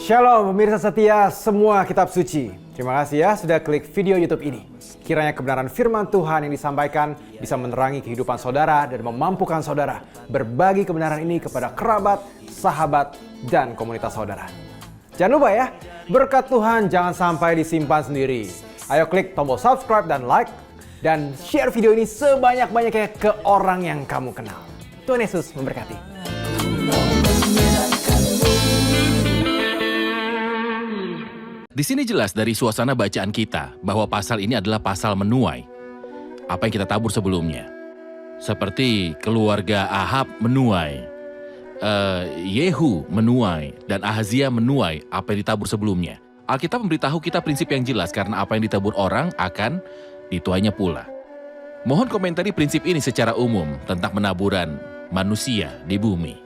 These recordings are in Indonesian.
Shalom pemirsa setia semua kitab suci. Terima kasih ya sudah klik video YouTube ini. Kiranya kebenaran firman Tuhan yang disampaikan bisa menerangi kehidupan saudara dan memampukan saudara berbagi kebenaran ini kepada kerabat, sahabat, dan komunitas saudara. Jangan lupa ya, berkat Tuhan jangan sampai disimpan sendiri. Ayo klik tombol subscribe dan like, dan share video ini sebanyak-banyaknya ke orang yang kamu kenal. Tuhan Yesus memberkati. Di sini jelas dari suasana bacaan kita bahwa pasal ini adalah pasal menuai apa yang kita tabur sebelumnya. Seperti keluarga Ahab menuai, Yehu menuai, dan Ahazia menuai apa yang ditabur sebelumnya. Alkitab memberitahu kita prinsip yang jelas karena apa yang ditabur orang akan dituainya pula. Mohon komentari prinsip ini secara umum tentang penaburan manusia di bumi.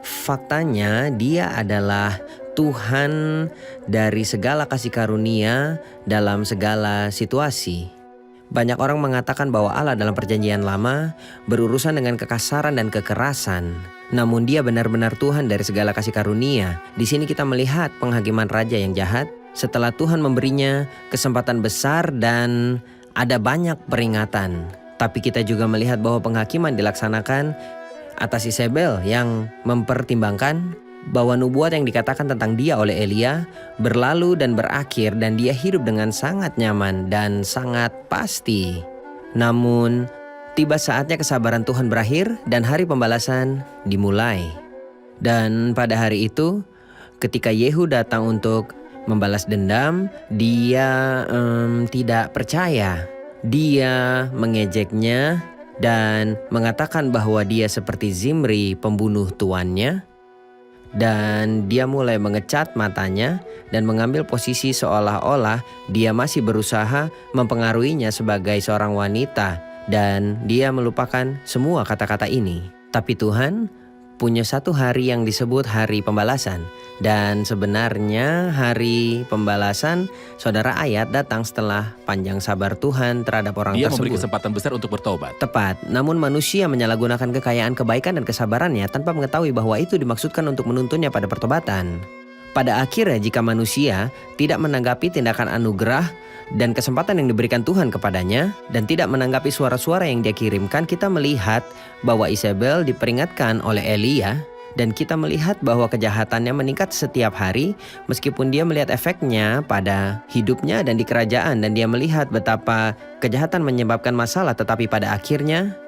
Faktanya dia adalah Tuhan dari segala kasih karunia dalam segala situasi. Banyak orang mengatakan bahwa Allah dalam perjanjian lama berurusan dengan kekasaran dan kekerasan. Namun dia benar-benar Tuhan dari segala kasih karunia. Di sini kita melihat penghakiman raja yang jahat setelah Tuhan memberinya kesempatan besar dan ada banyak peringatan. Tapi kita juga melihat bahwa penghakiman dilaksanakan atas Isabel yang mempertimbangkan bahwa nubuat yang dikatakan tentang dia oleh Elia berlalu dan berakhir dan dia hidup dengan sangat nyaman dan sangat pasti. Namun, tiba saatnya kesabaran Tuhan berakhir dan hari pembalasan dimulai. Dan pada hari itu, ketika Yehu datang untuk membalas dendam, dia tidak percaya. Dia mengejeknya dan mengatakan bahwa dia seperti Zimri, pembunuh tuannya. Dan dia mulai mengecat matanya dan mengambil posisi seolah-olah dia masih berusaha mempengaruhinya sebagai seorang wanita. Dan dia melupakan semua kata-kata ini. Tapi Tuhan punya satu hari yang disebut hari pembalasan. Dan sebenarnya hari pembalasan, saudara, ayat datang setelah panjang sabar Tuhan terhadap orang Dia tersebut. memberi kesempatan besar untuk bertobat. Tepat, namun manusia menyalahgunakan kekayaan kebaikan dan kesabarannya tanpa mengetahui bahwa itu dimaksudkan untuk menuntunnya pada pertobatan. Pada akhirnya jika manusia tidak menanggapi tindakan anugerah dan kesempatan yang diberikan Tuhan kepadanya dan tidak menanggapi suara-suara yang dia kirimkan, kita melihat bahwa Isabel diperingatkan oleh Elia. Dan kita melihat bahwa kejahatannya meningkat setiap hari meskipun dia melihat efeknya pada hidupnya dan di kerajaan. Dan dia melihat betapa kejahatan menyebabkan masalah, tetapi pada akhirnya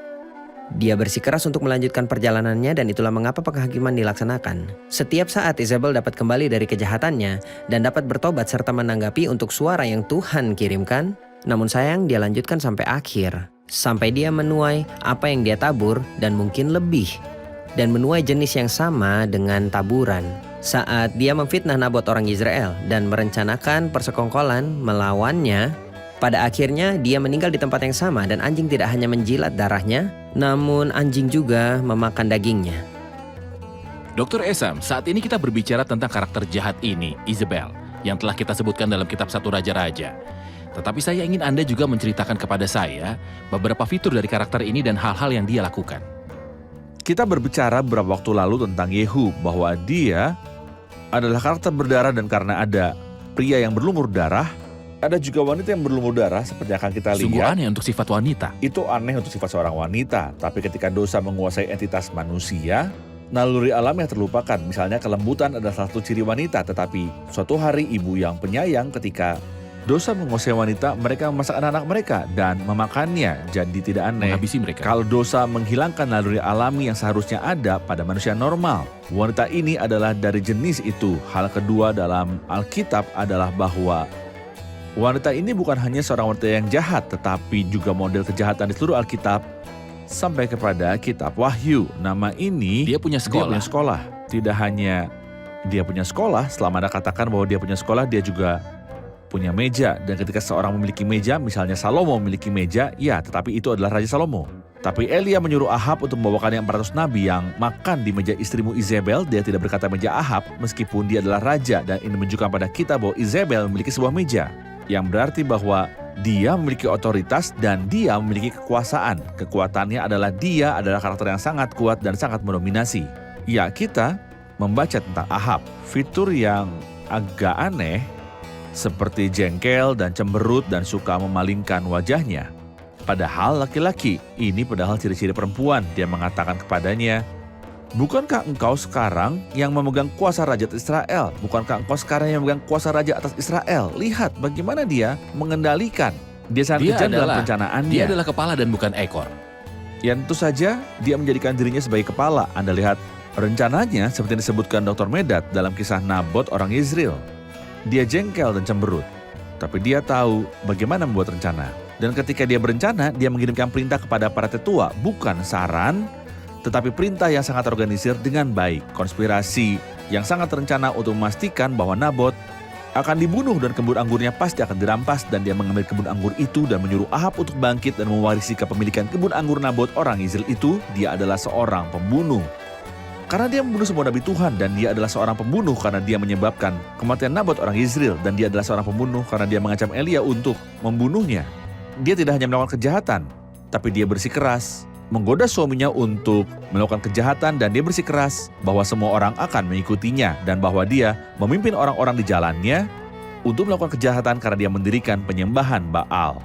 dia bersikeras untuk melanjutkan perjalanannya, dan itulah mengapa penghakiman dilaksanakan. Setiap saat Isabel dapat kembali dari kejahatannya dan dapat bertobat serta menanggapi untuk suara yang Tuhan kirimkan. Namun sayang, dia lanjutkan sampai akhir. Sampai dia menuai apa yang dia tabur dan mungkin lebih. Dan menuai jenis yang sama dengan taburan. Saat dia memfitnah Nabot orang Israel dan merencanakan persekongkolan melawannya, pada akhirnya dia meninggal di tempat yang sama dan anjing tidak hanya menjilat darahnya, namun anjing juga memakan dagingnya. Dr. Esam, saat ini kita berbicara tentang karakter jahat ini, Isabel, yang telah kita sebutkan dalam kitab 1 Raja-Raja. Tetapi saya ingin Anda juga menceritakan kepada saya beberapa fitur dari karakter ini dan hal-hal yang dia lakukan. Kita berbicara beberapa waktu lalu tentang Yehu, bahwa dia adalah karakter berdarah, dan karena ada pria yang berlumur darah, ada juga wanita yang berlumur darah seperti yang akan kita lihat. Sungguh aneh untuk sifat wanita. Itu aneh untuk sifat seorang wanita, tapi ketika dosa menguasai entitas manusia, naluri alam yang terlupakan. Misalnya kelembutan adalah satu ciri wanita, tetapi suatu hari ibu yang penyayang ketika dosa menguasai wanita, mereka memasak anak-anak mereka dan memakannya. Jadi tidak aneh Menghabisi mereka. kalau dosa menghilangkan naluri alami yang seharusnya ada pada manusia normal. Wanita ini adalah dari jenis itu. Hal kedua dalam Alkitab adalah bahwa wanita ini bukan hanya seorang wanita yang jahat, tetapi juga model kejahatan di seluruh Alkitab sampai kepada kitab Wahyu. Nama ini Dia punya sekolah. Tidak hanya dia punya sekolah, selama Anda katakan bahwa dia punya sekolah, dia juga punya meja. Dan ketika seorang memiliki meja, misalnya Salomo memiliki meja, ya, tetapi itu adalah Raja Salomo. Tapi Elia menyuruh Ahab untuk membawakan 400 nabi yang makan di meja istrimu Isabel. Dia tidak berkata meja Ahab meskipun dia adalah raja, dan ini menunjukkan pada kita bahwa Isabel memiliki sebuah meja, yang berarti bahwa dia memiliki otoritas dan dia memiliki kekuasaan. Kekuatannya adalah dia adalah karakter yang sangat kuat dan sangat mendominasi. Ya, kita membaca tentang Ahab. Fitur yang agak aneh seperti jengkel dan cemberut dan suka memalingkan wajahnya. Padahal laki-laki, ini padahal ciri-ciri perempuan. Dia mengatakan kepadanya, bukankah engkau sekarang yang memegang kuasa raja atas Israel? Bukankah engkau sekarang yang memegang kuasa raja atas Israel? Lihat bagaimana dia mengendalikan. Dia sangat kejam dalam perencanaannya. Dia adalah kepala dan bukan ekor. Ya tentu saja dia menjadikan dirinya sebagai kepala. Anda lihat rencananya seperti yang disebutkan Dr. Medad dalam kisah Nabot orang Yezreel. Dia jengkel dan cemberut. Tapi dia tahu bagaimana membuat rencana. Dan ketika dia berencana, dia mengirimkan perintah kepada para tetua. Bukan saran, tetapi perintah yang sangat terorganisir dengan baik. Konspirasi yang sangat terencana untuk memastikan bahwa Nabot akan dibunuh dan kebun anggurnya pasti akan dirampas. Dan dia mengambil kebun anggur itu dan menyuruh Ahab untuk bangkit dan mewarisi kepemilikan kebun anggur Nabot orang Yezreel itu. Dia adalah seorang pembunuh. Karena dia membunuh semua nabi Tuhan dan dia adalah seorang pembunuh karena dia menyebabkan kematian Nabot orang Yezreel. Dan dia adalah seorang pembunuh karena dia mengancam Elia untuk membunuhnya. Dia tidak hanya melakukan kejahatan, tapi dia bersikeras menggoda suaminya untuk melakukan kejahatan dan dia bersikeras bahwa semua orang akan mengikutinya dan bahwa dia memimpin orang-orang di jalannya untuk melakukan kejahatan karena dia mendirikan penyembahan Baal.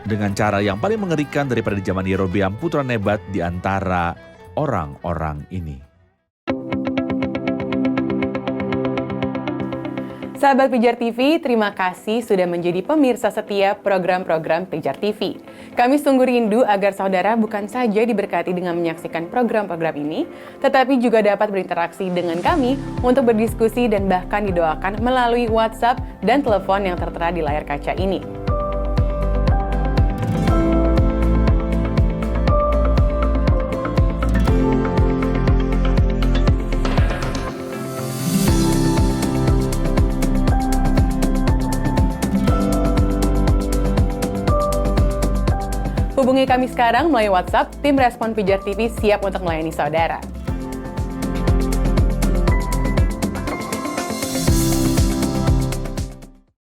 Dengan cara yang paling mengerikan daripada di zaman Yerobeam putra Nebat di antara orang-orang ini. Sahabat Pijar TV, terima kasih sudah menjadi pemirsa setia program-program Pijar TV. Kami sungguh rindu agar saudara bukan saja diberkati dengan menyaksikan program-program ini, tetapi juga dapat berinteraksi dengan kami untuk berdiskusi dan bahkan didoakan melalui WhatsApp dan telepon yang tertera di layar kaca ini. Hubungi kami sekarang melalui WhatsApp, tim Respon Pijar TV siap untuk melayani saudara.